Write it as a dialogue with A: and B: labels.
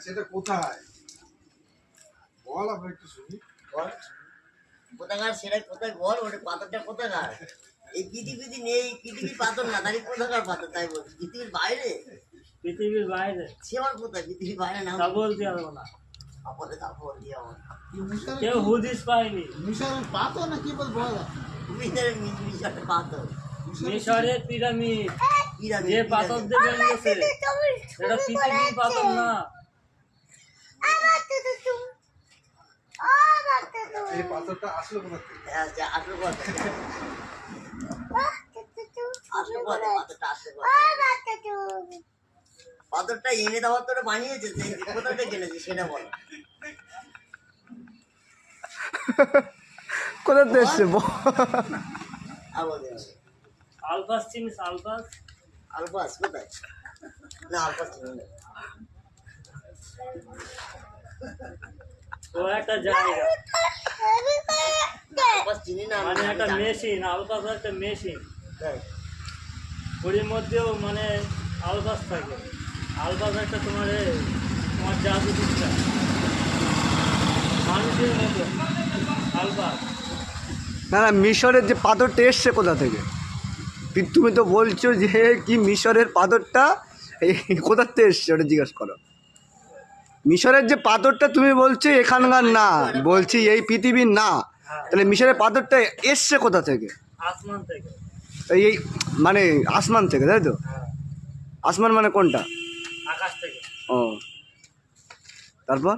A: সেটা কোথায় বল, আমরা একটু শুনি।
B: বল কোথাকার, সেটা কোথায় বল, ওটা পাথরটা কোথাকার? এই পৃথিবীতে নেই, পৃথিবীর পাথর না, তাই কোথাকার পাথর তাই বলছি? পৃথিবীর বাইরে?
C: পৃথিবীর বাইরে
B: সে আমার কোথায় পৃথিবীর বাইরে না?
C: তা বলতে পারবো না,
B: আপদে কাপড় দিয়ে আমার
C: কেউ হুদিস পায়নি।
A: মিশরের পাথর না কি বল বল।
B: মিশরের পাথর,
C: মিশরের পিরামিড
B: পিরামিড,
C: যে পাথর দিয়ে বেরিয়েছে এটা পৃথিবীর পাথর না।
A: এই পাথরটা আসলো কোথা থেকে?
B: হ্যাঁ, যে আসলো কথা, আসলো কথা, পাথরটা আসলো কথা। পাথরটা এনে দেওয়ার তোরা বানিয়েছে, কোথা থেকে এনেছে সেটা বল।
D: কোথা থেকে এসছে
C: আলবাস চিনিস? আলবাস
B: আলবাস কোথায়? না, আলবাস চিনি না।
C: ও একটা জায়গা,
B: আলবাস চিনি না,
C: মানে একটা মেশিন। আলবাস একটা মেশিন,
B: তাই?
C: ওর মধ্যেও মানে আলবাস থাকে। আলবাস একটা তোমার জাদু বিদ্যা, মানুষের মতো আলবাস।
D: না না, মিশরের যে পাথরটা এসছে কোথা থেকে? তুমি তো বলছো যে কি মিশরের পাথরটা এই কোথা থেকে এসছে, ওটা জিজ্ঞেস করো। মিশরের যে পাথরটা তুমি বলছো এখানকার না, বলছি এই পৃথিবীর না, তাহলে মিশরের পাথরটা এসছে কোথা থেকে?
C: আসমান থেকে।
D: এই মানে আসমান থেকে, তাই তো?
C: হ্যাঁ,
D: আসমান মানে কোনটা?
C: আকাশ থেকে।
D: ও, তারপর